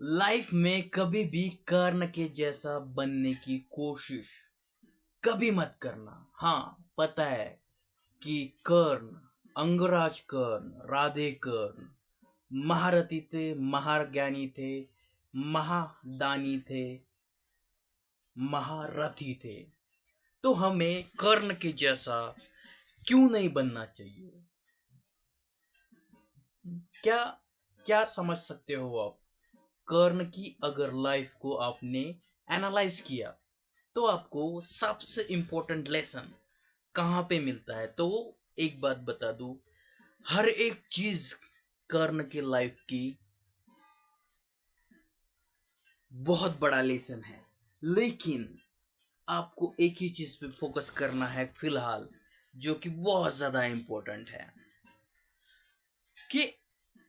Life में कभी भी कर्ण के जैसा बनने की कोशिश कभी मत करना। हाँ, पता है कि कर्ण, अंगराज कर्ण, राधे कर्ण महारथी थे, महाज्ञानी थे, महादानी थे, महारथी थे। तो हमें कर्ण के जैसा क्यों नहीं बनना चाहिए? क्या क्या समझ सकते हो आप? कर्ण की अगर लाइफ को आपने एनालाइज किया तो आपको सबसे इंपॉर्टेंट लेसन कहाँ पे मिलता है? तो एक बात बता दूं, हर एक चीज कर्ण की लाइफ की बहुत बड़ा लेसन है, लेकिन आपको एक ही चीज पे फोकस करना है फिलहाल, जो कि बहुत ज्यादा इंपॉर्टेंट है कि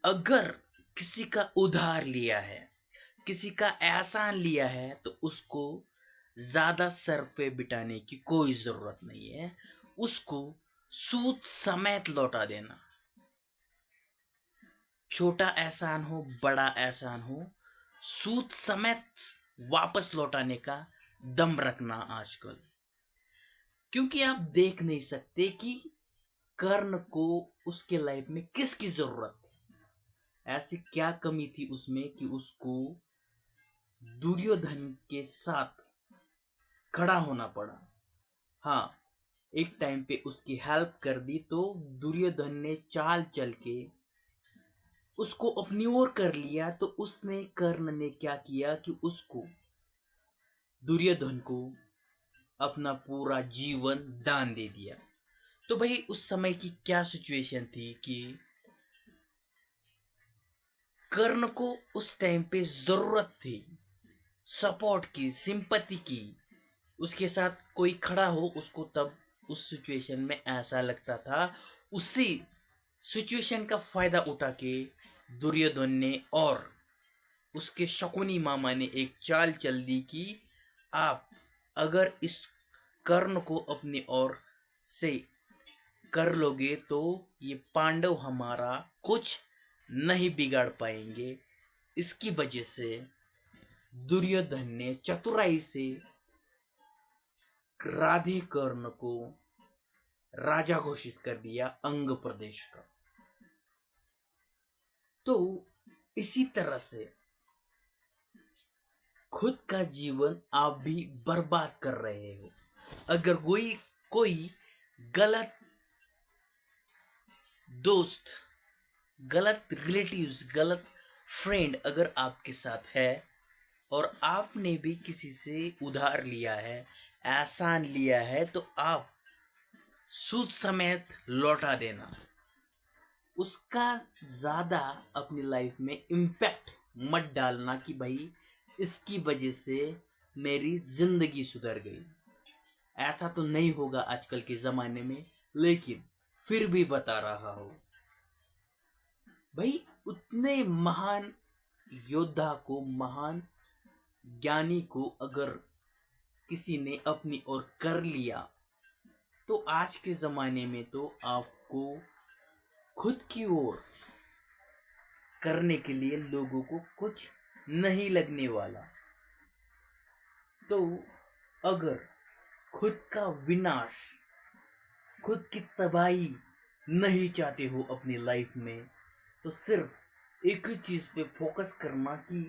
अगर किसी का उधार लिया है, किसी का एहसान लिया है, तो उसको ज्यादा सर पे बिठाने की कोई जरूरत नहीं है। उसको सूद समेत लौटा देना। छोटा एहसान हो, बड़ा एहसान हो, सूद समेत वापस लौटाने का दम रखना आजकल। क्योंकि आप देख नहीं सकते कि कर्ण को उसके लाइफ में किसकी जरूरत थी, ऐसी क्या कमी थी उसमें कि उसको दुर्योधन के साथ खड़ा होना पड़ा। हाँ, एक टाइम पे उसकी हेल्प कर दी तो दुर्योधन ने चाल चल के उसको अपनी ओर कर लिया, तो उसने कर्ण ने क्या किया कि उसको, दुर्योधन को, अपना पूरा जीवन दान दे दिया। तो भाई उस समय की क्या सिचुएशन थी कि कर्ण को उस टाइम पे जरूरत थी सपोर्ट की, सिंपैथी की। उसके साथ कोई खड़ा हो, उसको तब उस सिचुएशन में ऐसा लगता था। उसी सिचुएशन का फायदा उठा के दुर्योधन ने और उसके शकुनी मामा ने एक चाल चल दी कि आप अगर इस कर्ण को अपनी ओर से कर लोगे तो ये पांडव हमारा कुछ नहीं बिगाड़ पाएंगे। इसकी वजह से दुर्योधन ने चतुराई से राधे कर्ण को राजा घोषित कर दिया अंग प्रदेश का। तो इसी तरह से खुद का जीवन आप भी बर्बाद कर रहे हो। अगर कोई कोई गलत दोस्त, गलत रिलेटिव्स, गलत फ्रेंड अगर आपके साथ है और आपने भी किसी से उधार लिया है, एहसान लिया है, तो आप सूद समेत लौटा देना। उसका ज़्यादा अपनी लाइफ में इम्पैक्ट मत डालना कि भाई इसकी वजह से मेरी ज़िंदगी सुधर गई। ऐसा तो नहीं होगा आजकल के ज़माने में, लेकिन फिर भी बता रहा हूँ भाई। उतने महान योद्धा को, महान ज्ञानी को अगर किसी ने अपनी ओर कर लिया, तो आज के ज़माने में तो आपको खुद की ओर करने के लिए लोगों को कुछ नहीं लगने वाला। तो अगर खुद का विनाश, खुद की तबाही नहीं चाहते हो अपनी लाइफ में, तो सिर्फ एक ही चीज पे फोकस करना कि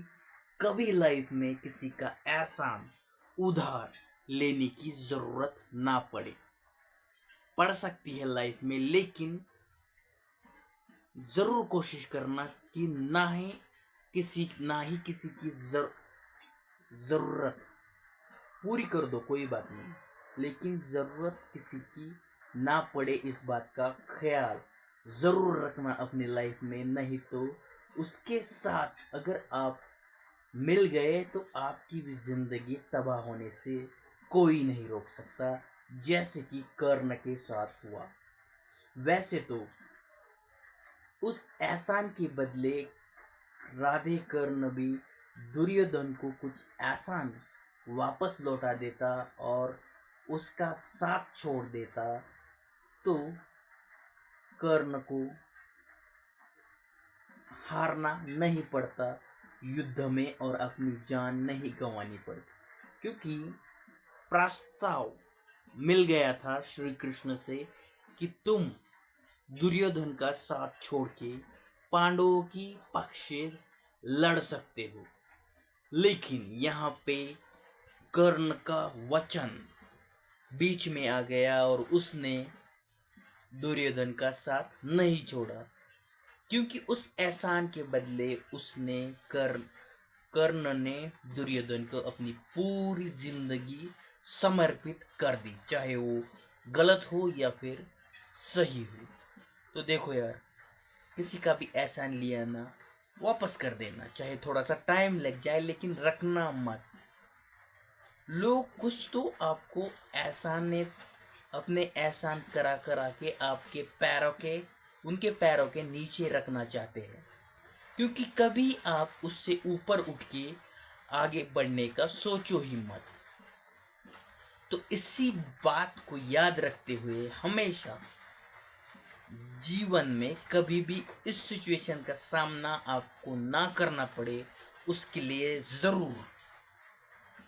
कभी लाइफ में किसी का एहसान, उधार लेने की जरूरत ना पड़े। पड़ सकती है लाइफ में, लेकिन जरूर कोशिश करना कि ना ही किसी की जरूरत पूरी कर दो, कोई बात नहीं, लेकिन जरूरत किसी की ना पड़े, इस बात का ख्याल जरूर रखना अपनी लाइफ में। नहीं तो उसके साथ अगर आप मिल गए तो आपकी भी जिंदगी तबाह होने से कोई नहीं रोक सकता, जैसे कि कर्ण के साथ हुआ। वैसे तो उस एहसान के बदले राधे कर्ण भी दुर्योधन को कुछ एहसान वापस लौटा देता और उसका साथ छोड़ देता, तो कर्ण को हारना नहीं पड़ता, युद्ध में और अपनी जान नहीं गंवानी पड़ती, क्योंकि प्रस्ताव मिल गया था श्री कृष्ण से कि तुम दुर्योधन का साथ छोड़ के पांडवों की पक्ष से लड़ सकते हो। लेकिन यहाँ पे कर्ण का वचन बीच में आ गया और उसने दुर्योधन का साथ नहीं छोड़ा, क्योंकि उस एहसान के बदले उसने कर्ण ने दुर्योधन को अपनी पूरी जिंदगी समर्पित कर दी, चाहे वो गलत हो या फिर सही हो। तो देखो यार, किसी का भी एहसान लिया ना, वापस कर देना, चाहे थोड़ा सा टाइम लग जाए, लेकिन रखना मत। लोग कुछ तो आपको एहसान ने अपने एहसान करा करा के आपके उनके पैरों के नीचे रखना चाहते हैं, क्योंकि कभी आप उससे ऊपर उठ के आगे बढ़ने का सोचो ही मत। तो इसी बात को याद रखते हुए हमेशा जीवन में कभी भी इस सिचुएशन का सामना आपको ना करना पड़े, उसके लिए ज़रूर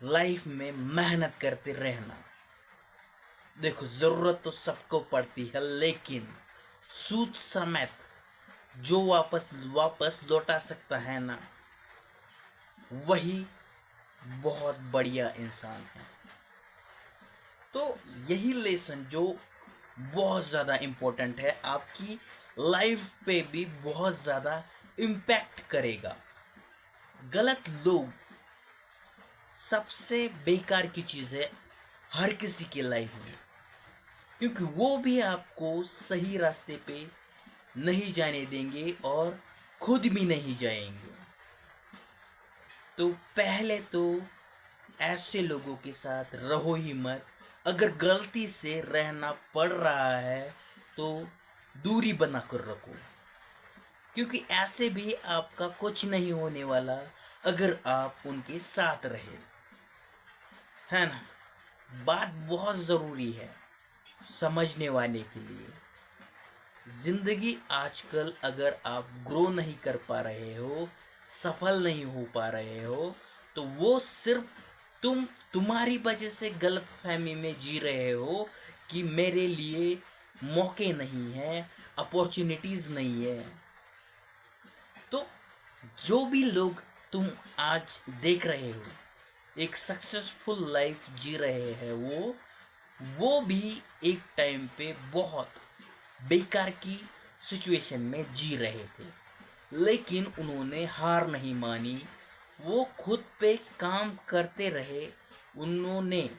लाइफ में मेहनत करते रहना। देखो, ज़रूरत तो सबको पड़ती है, लेकिन सूद समेत जो वापस लौटा सकता है ना, वही बहुत बढ़िया इंसान है। तो यही लेसन जो बहुत ज़्यादा इम्पोर्टेंट है, आपकी लाइफ पे भी बहुत ज़्यादा इम्पैक्ट करेगा। गलत लोग सबसे बेकार की चीज़ है हर किसी के लाइफ में, क्योंकि वो भी आपको सही रास्ते पे नहीं जाने देंगे और खुद भी नहीं जाएंगे। तो पहले तो ऐसे लोगों के साथ रहो ही मत। अगर गलती से रहना पड़ रहा है तो दूरी बना कर रखो, क्योंकि ऐसे भी आपका कुछ नहीं होने वाला अगर आप उनके साथ रहे, है ना। बात बहुत ज़रूरी है समझने वाले के लिए। ज़िंदगी आजकल अगर आप ग्रो नहीं कर पा रहे हो, सफल नहीं हो पा रहे हो, तो वो सिर्फ तुम्हारी वजह से गलत फहमी में जी रहे हो कि मेरे लिए मौके नहीं है, अपॉर्चुनिटीज़ नहीं है। तो जो भी लोग तुम आज देख रहे हो एक सक्सेसफुल लाइफ जी रहे हैं, वो भी एक टाइम पे बहुत बेकार की सिचुएशन में जी रहे थे, लेकिन उन्होंने हार नहीं मानी। वो खुद पे काम करते रहे, उन्होंने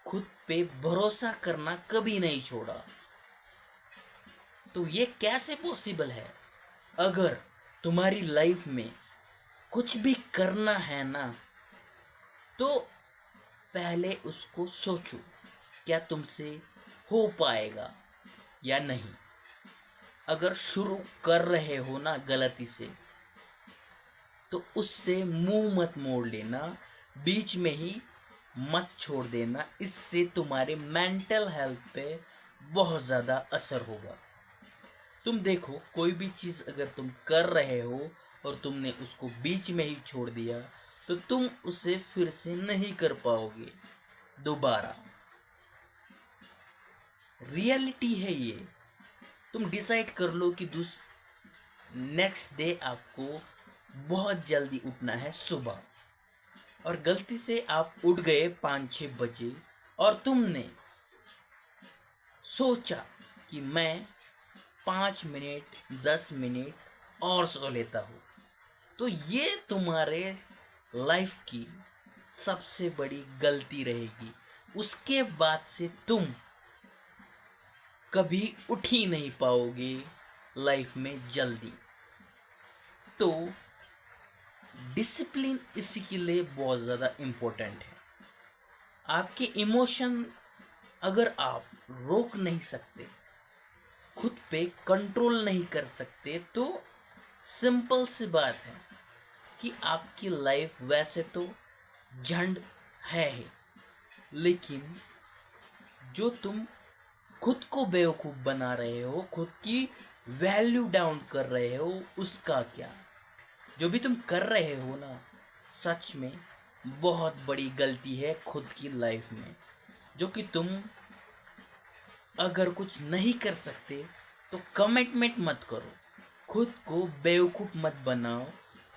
खुद पे भरोसा करना कभी नहीं छोड़ा। तो ये कैसे पॉसिबल है? अगर तुम्हारी लाइफ में कुछ भी करना है ना, तो पहले उसको सोचो क्या तुमसे हो पाएगा या नहीं। अगर शुरू कर रहे हो ना गलती से, तो उससे मुंह मत मोड़ लेना, बीच में ही मत छोड़ देना। इससे तुम्हारे मेंटल हेल्थ पे बहुत ज़्यादा असर होगा। तुम देखो, कोई भी चीज़ अगर तुम कर रहे हो और तुमने उसको बीच में ही छोड़ दिया, तो तुम उसे फिर से नहीं कर पाओगे दोबारा। रियलिटी है ये। तुम डिसाइड कर लो कि नेक्स्ट डे आपको बहुत जल्दी उठना है सुबह, और गलती से आप उठ गए 5-6 बजे और तुमने सोचा कि मैं 5 मिनट 10 मिनट और सो लेता हूँ, तो ये तुम्हारे लाइफ की सबसे बड़ी गलती रहेगी। उसके बाद से तुम कभी उठ ही नहीं पाओगे लाइफ में जल्दी। तो डिसिप्लिन इसी के लिए बहुत ज़्यादा इम्पोर्टेंट है। आपके इमोशन अगर आप रोक नहीं सकते, खुद पे कंट्रोल नहीं कर सकते, तो सिंपल सी बात है कि आपकी लाइफ वैसे तो झंड है ही, लेकिन जो तुम खुद को बेवकूफ़ बना रहे हो, खुद की वैल्यू डाउन कर रहे हो, उसका क्या? जो भी तुम कर रहे हो ना, सच में बहुत बड़ी गलती है खुद की लाइफ में। जो कि तुम अगर कुछ नहीं कर सकते तो कमिटमेंट मत करो, खुद को बेवकूफ़ मत बनाओ,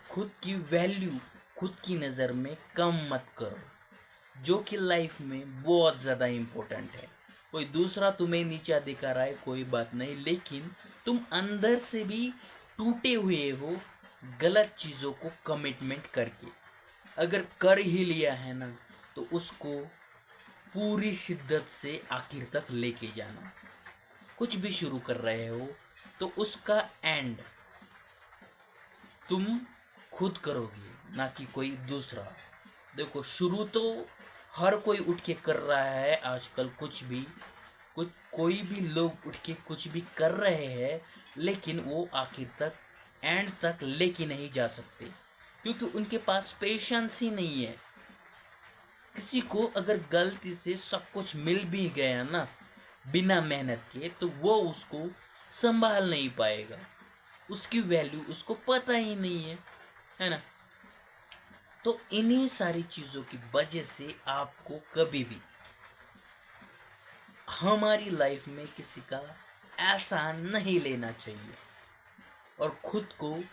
खुद की वैल्यू खुद की नज़र में कम मत करो, जो कि लाइफ में बहुत ज़्यादा इम्पोर्टेंट है। कोई दूसरा तुम्हें नीचा दिखा रहा है कोई बात नहीं, लेकिन तुम अंदर से भी टूटे हुए हो गलत चीज़ों को कमिटमेंट करके। अगर कर ही लिया है ना, तो उसको पूरी शिद्दत से आखिर तक लेके जाना। कुछ भी शुरू कर रहे हो तो उसका एंड तुम खुद करोगे, ना कि कोई दूसरा। देखो, शुरू तो हर कोई उठ के कर रहा है आजकल, कुछ कोई भी लोग उठ के कुछ भी कर रहे हैं, लेकिन वो आखिर तक एंड तक लेके नहीं जा सकते, क्योंकि उनके पास पेशेंस ही नहीं है। किसी को अगर गलती से सब कुछ मिल भी गया ना बिना मेहनत के, तो वो उसको संभाल नहीं पाएगा, उसकी वैल्यू उसको पता ही नहीं है ना। तो इन्हीं सारी चीज़ों की वजह से आपको कभी भी हमारी लाइफ में किसी का एहसान नहीं लेना चाहिए, और खुद को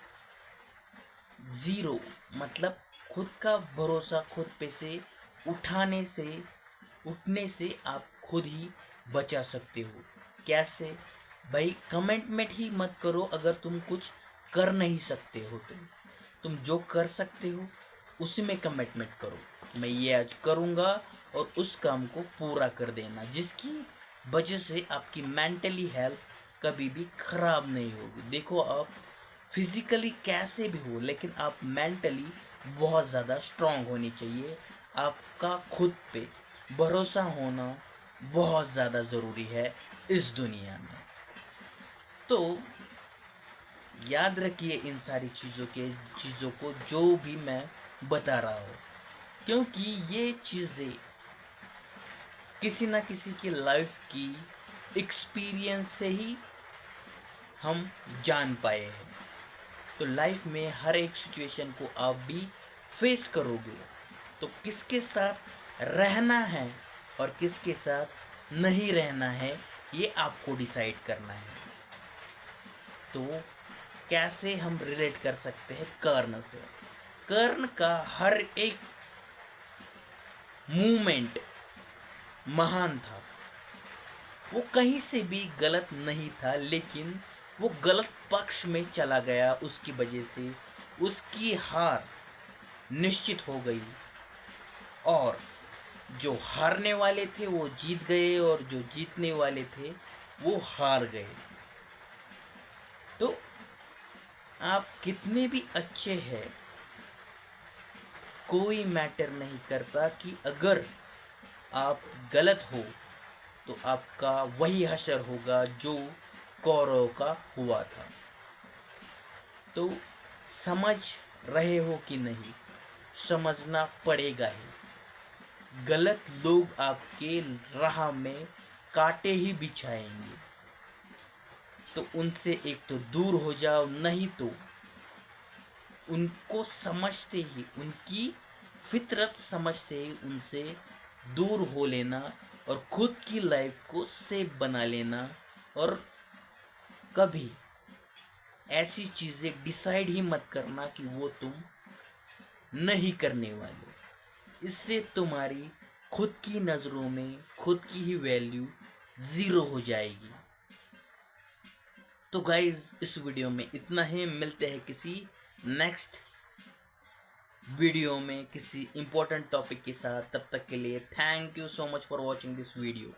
ज़ीरो, मतलब खुद का भरोसा खुद पे से उठने से आप खुद ही बचा सकते हो। कैसे भाई? कमिटमेंट ही मत करो अगर तुम कुछ कर नहीं सकते हो। तुम जो कर सकते हो उसी में कमिटमेंट करो, मैं ये आज करूँगा, और उस काम को पूरा कर देना, जिसकी वजह से आपकी मेंटली हेल्थ कभी भी ख़राब नहीं होगी। देखो, आप फिज़िकली कैसे भी हो, लेकिन आप मेंटली बहुत ज़्यादा स्ट्रांग होनी चाहिए। आपका खुद पे भरोसा होना बहुत ज़्यादा ज़रूरी है इस दुनिया में। तो याद रखिए इन सारी चीज़ों को जो भी मैं बता रहा हूँ, क्योंकि ये चीज़ें किसी ना किसी की लाइफ की एक्सपीरियंस से ही हम जान पाए हैं। तो लाइफ में हर एक सिचुएशन को आप भी फेस करोगे, तो किसके साथ रहना है और किसके साथ नहीं रहना है, ये आपको डिसाइड करना है। तो कैसे हम रिलेट कर सकते हैं कर्ण से? कर्ण का हर एक मूवमेंट महान था, वो कहीं से भी गलत नहीं था, लेकिन वो गलत पक्ष में चला गया, उसकी वजह से उसकी हार निश्चित हो गई, और जो हारने वाले थे वो जीत गए, और जो जीतने वाले थे वो हार गए। तो आप कितने भी अच्छे हैं, कोई मैटर नहीं करता कि अगर आप गलत हो तो आपका वही हशर होगा जो कौरव का हुआ था। तो समझ रहे हो कि नहीं? समझना पड़ेगा ही। गलत लोग आपके राह में कांटे ही बिछाएंगे, तो उनसे एक तो दूर हो जाओ, नहीं तो उनको समझते ही, उनकी फितरत समझते ही उनसे दूर हो लेना, और खुद की लाइफ को सेफ बना लेना। और कभी ऐसी चीज़ें डिसाइड ही मत करना कि वो तुम नहीं करने वाले, इससे तुम्हारी खुद की नज़रों में खुद की ही वैल्यू ज़ीरो हो जाएगी। तो गाइज़, इस वीडियो में इतना ही। मिलते हैं किसी नेक्स्ट वीडियो में किसी इम्पोर्टेंट टॉपिक के साथ। तब तक के लिए thank you so much for watching this video.